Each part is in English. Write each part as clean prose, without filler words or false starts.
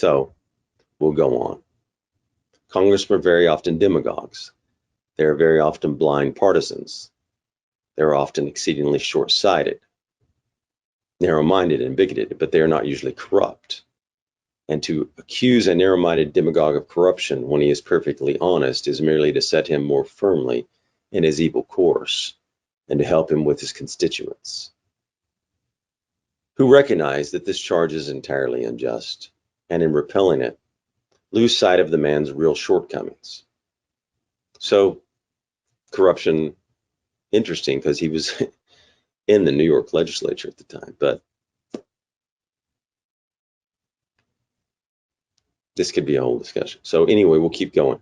So we'll go on. Congressmen are very often demagogues. They're very often blind partisans. They're often exceedingly short-sighted, narrow-minded, and bigoted, but they are not usually corrupt. And to accuse a narrow-minded demagogue of corruption when he is perfectly honest is merely to set him more firmly in his evil course and to help him with his constituents, who recognize that this charge is entirely unjust, and in repelling it, lose sight of the man's real shortcomings. So, corruption, interesting because he was in the New York legislature at the time, but this could be a whole discussion. So anyway, we'll keep going.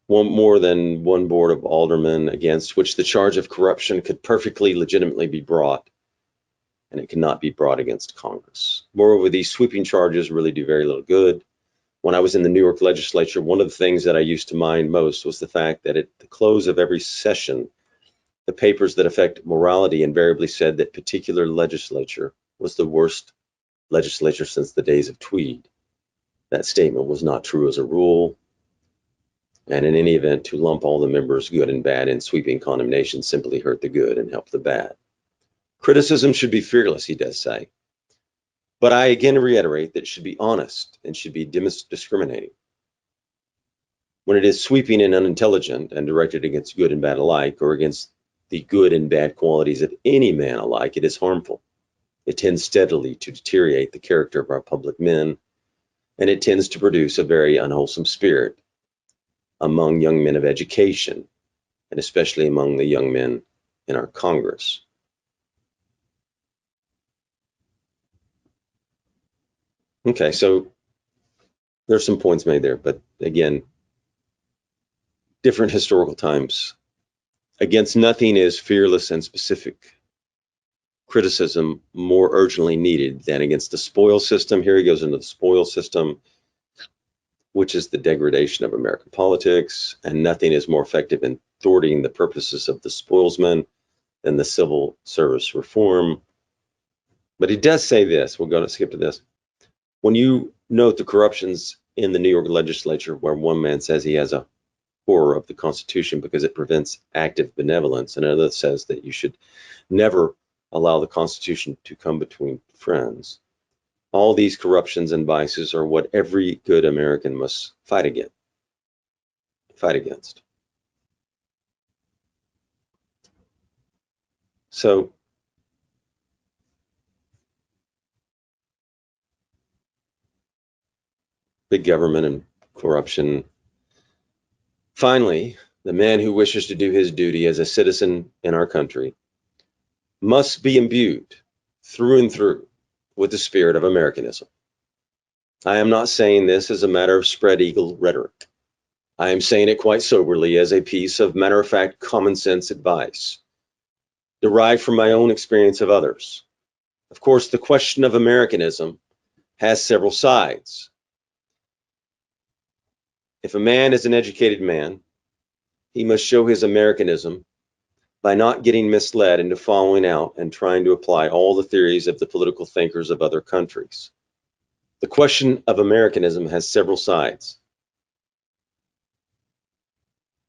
More than one board of aldermen against which the charge of corruption could perfectly legitimately be brought, and it cannot be brought against Congress. Moreover, these sweeping charges really do very little good. When I was in the New York legislature, one of the things that I used to mind most was the fact that at the close of every session, the papers that affect morality invariably said that particular legislature was the worst legislature since the days of Tweed. That statement was not true as a rule, and in any event, to lump all the members, good and bad, in sweeping condemnation simply hurt the good and helped the bad. Criticism should be fearless, he does say, but I again reiterate that it should be honest and should be discriminating. When it is sweeping and unintelligent and directed against good and bad alike, or against the good and bad qualities of any man alike, it is harmful. It tends steadily to deteriorate the character of our public men, and it tends to produce a very unwholesome spirit among young men of education, and especially among the young men in our Congress. Okay, so there's some points made there, but again, different historical times. Against nothing is fearless and specific criticism more urgently needed than against the spoil system. Here he goes into the spoil system, which is the degradation of American politics, and nothing is more effective in thwarting the purposes of the spoilsman than the civil service reform. But he does say this, we're going to skip to this. When you note the corruptions in the New York legislature, where one man says he has a horror of the Constitution because it prevents active benevolence, and another says that you should never allow the Constitution to come between friends, all these corruptions and vices are what every good American must fight against. So, big government and corruption. Finally, the man who wishes to do his duty as a citizen in our country must be imbued through and through with the spirit of Americanism. I am not saying this as a matter of spread eagle rhetoric. I am saying it quite soberly as a piece of matter-of-fact common sense advice, derived from my own experience of others. Of course, the question of Americanism has several sides. If a man is an educated man, he must show his Americanism by not getting misled into following out and trying to apply all the theories of the political thinkers of other countries. The question of Americanism has several sides.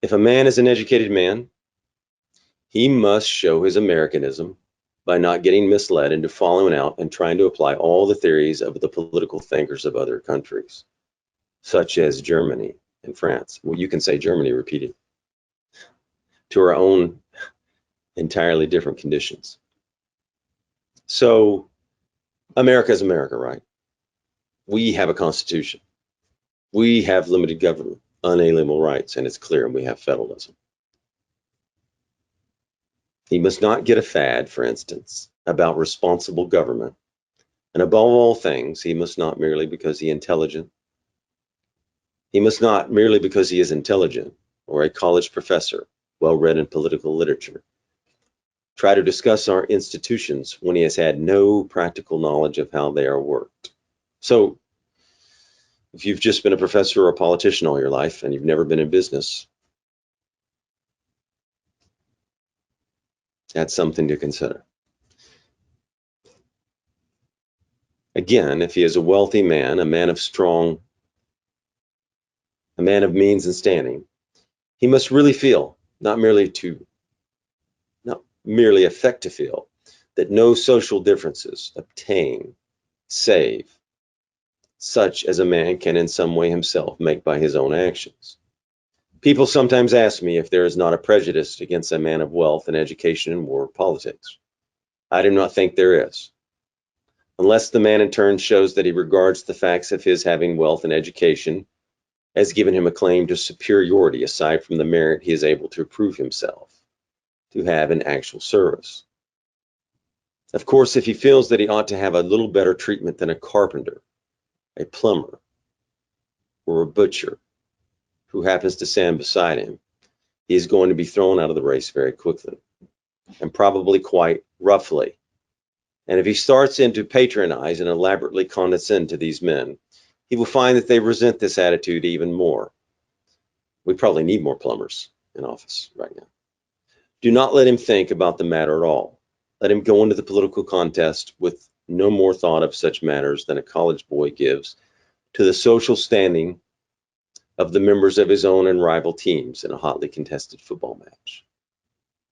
If a man is an educated man, he must show his Americanism by not getting misled into following out and trying to apply all the theories of the political thinkers of other countries, such as Germany and France. Well, you can say Germany repeated to our own entirely different conditions. So America is America, right? We have a constitution. We have limited government, unalienable rights, and it's clear we have federalism. He must not get a fad, for instance, about responsible government. And above all things, he must not merely because he is intelligent or a college professor, well read in political literature, try to discuss our institutions when he has had no practical knowledge of how they are worked. So, if you've just been a professor or a politician all your life and you've never been in business, that's something to consider. Again, if he is a wealthy man, a man of means and standing, he must really feel, not merely affect to feel, that no social differences obtain save such as a man can in some way himself make by his own actions. People sometimes ask me if there is not a prejudice against a man of wealth and education in war politics. I do not think there is, unless the man in turn shows that he regards the facts of his having wealth and education as giving him a claim to superiority aside from the merit he is able to prove himself to have in actual service. Of course, if he feels that he ought to have a little better treatment than a carpenter, a plumber, or a butcher who happens to stand beside him, he is going to be thrown out of the race very quickly, and probably quite roughly. And if he starts in to patronize and elaborately condescend to these men, he will find that they resent this attitude even more. We probably need more plumbers in office right now. Do not let him think about the matter at all. Let him go into the political contest with no more thought of such matters than a college boy gives to the social standing of the members of his own and rival teams in a hotly contested football match.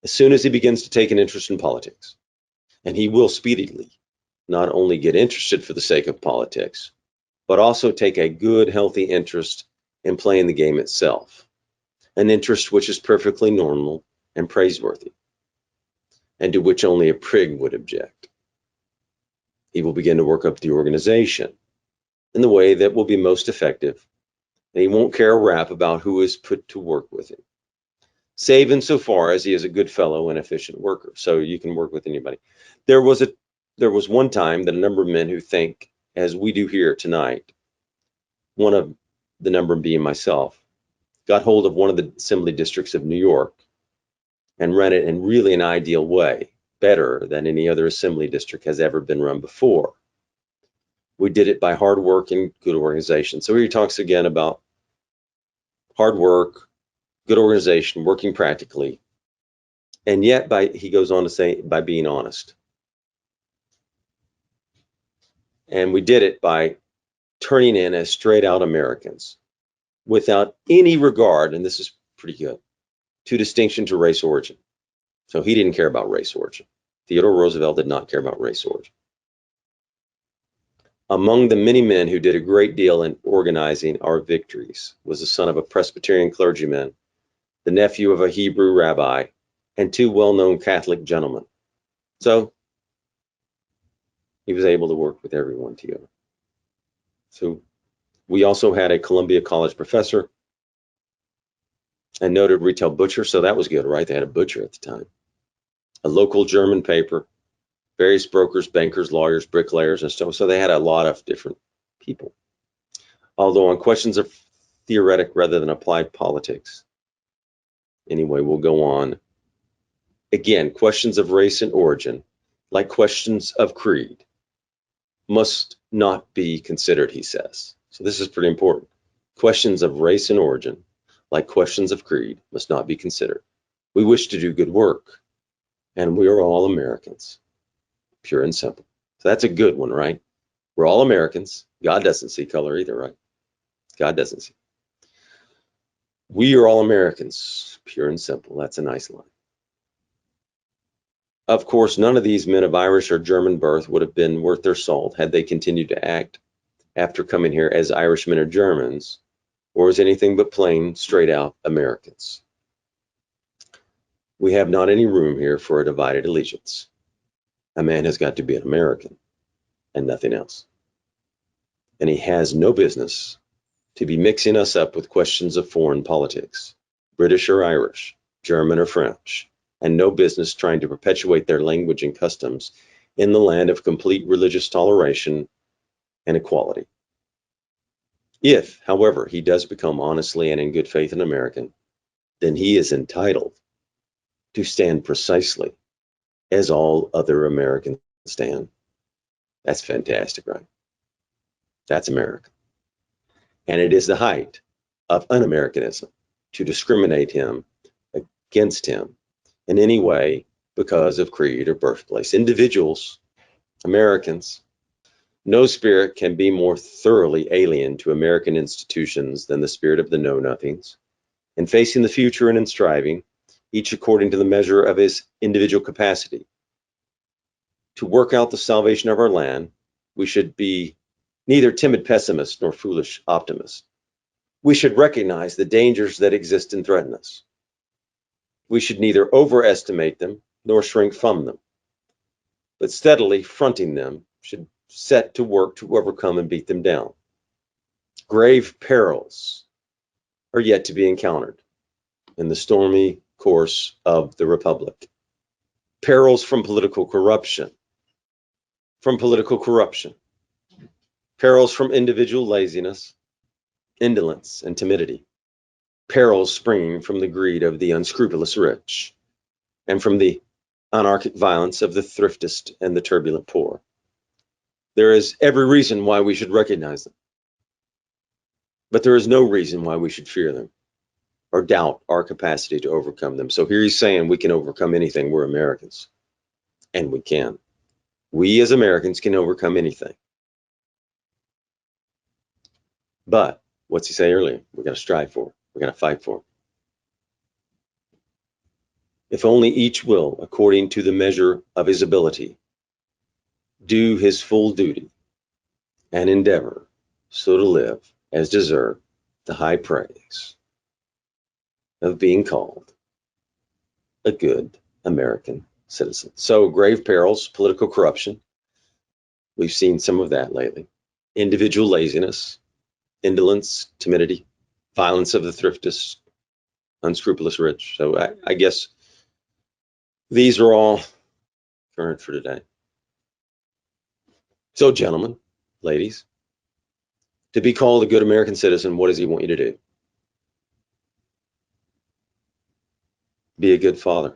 As soon as he begins to take an interest in politics, and he will speedily not only get interested for the sake of politics, but also take a good, healthy interest in playing the game itself, an interest which is perfectly normal and praiseworthy, and to which only a prig would object. He will begin to work up the organization in the way that will be most effective, and he won't care a rap about who is put to work with him, save insofar as he is a good fellow and efficient worker. So you can work with anybody. There was one time that a number of men who think as we do here tonight, one of the number being myself, got hold of one of the assembly districts of New York and ran it in really an ideal way, better than any other assembly district has ever been run before. We did it by hard work and good organization. So here he talks again about hard work, good organization, working practically, and yet he goes on to say, by being honest. And we did it by turning in as straight out Americans without any regard, and this is pretty good, to distinction to race origin. So he didn't care about race origin. Theodore Roosevelt did not care about race origin. Among the many men who did a great deal in organizing our victories was the son of a Presbyterian clergyman, the nephew of a Hebrew rabbi, and two well-known Catholic gentlemen. So he was able to work with everyone together. So we also had a Columbia College professor, a noted retail butcher, so that was good, right? They had a butcher at the time. A local German paper, various brokers, bankers, lawyers, bricklayers, and so they had a lot of different people. Although on questions of theoretic rather than applied politics. Anyway, we'll go on. Again, questions of race and origin, like questions of creed, must not be considered, he says. So this is pretty important. Questions of race and origin, like questions of creed, must not be considered. We wish to do good work, and we are all Americans, pure and simple. So that's a good one, right? We're all Americans. God doesn't see color either, right? God doesn't see. We are all Americans, pure and simple. That's a nice line. Of course, none of these men of Irish or German birth would have been worth their salt had they continued to act after coming here as Irishmen or Germans, or as anything but plain, straight-out Americans. We have not any room here for a divided allegiance. A man has got to be an American and nothing else. And he has no business to be mixing us up with questions of foreign politics, British or Irish, German or French, and no business trying to perpetuate their language and customs in the land of complete religious toleration and equality. If, however, he does become honestly and in good faith an American, then he is entitled to stand precisely as all other Americans stand. That's fantastic, right? That's America. And it is the height of un-Americanism to discriminate against him in any way because of creed or birthplace. Individuals, Americans, No spirit can be more thoroughly alien to American institutions than the spirit of the know-nothings. In facing the future and in striving, each according to the measure of his individual capacity, to work out the salvation of our land, we should be neither timid pessimists nor foolish optimists. We should recognize the dangers that exist and threaten us. We should neither overestimate them nor shrink from them, but steadily fronting them, should set to work to overcome and beat them down. Grave perils are yet to be encountered in the stormy course of the Republic. Perils from political corruption, perils from individual laziness, indolence, and timidity, perils springing from the greed of the unscrupulous rich, and from the anarchic violence of the thriftist and the turbulent poor. There is every reason why we should recognize them, but there is no reason why we should fear them or doubt our capacity to overcome them. So here he's saying we can overcome anything. We're Americans, and we can. We as Americans can overcome anything. But what's he say earlier? We got to strive for it. We got to fight for it. If only each will, according to the measure of his ability, do his full duty and endeavor so to live as deserve the high praise of being called a good American citizen. So grave perils, political corruption. We've seen some of that lately. Individual laziness, indolence, timidity, violence of the thriftist, unscrupulous rich. So I guess these are all current for today. So gentlemen, ladies, to be called a good American citizen, what does he want you to do? Be a good father,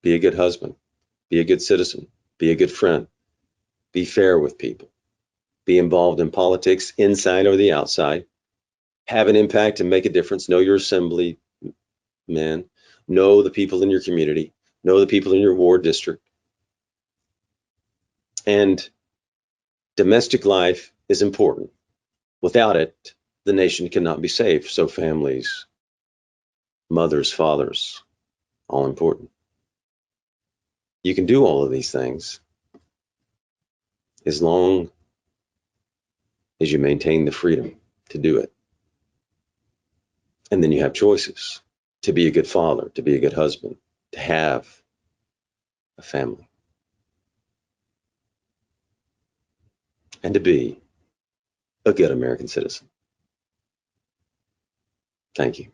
be a good husband, be a good citizen, be a good friend, be fair with people, be involved in politics inside or the outside, have an impact and make a difference, know your assembly men, know the people in your community, know the people in your ward district. And domestic life is important. Without it, the nation cannot be saved. So families, mothers, fathers, all important. You can do all of these things as long as you maintain the freedom to do it. And then you have choices to be a good father, to be a good husband, to have a family, and to be a good American citizen. Thank you.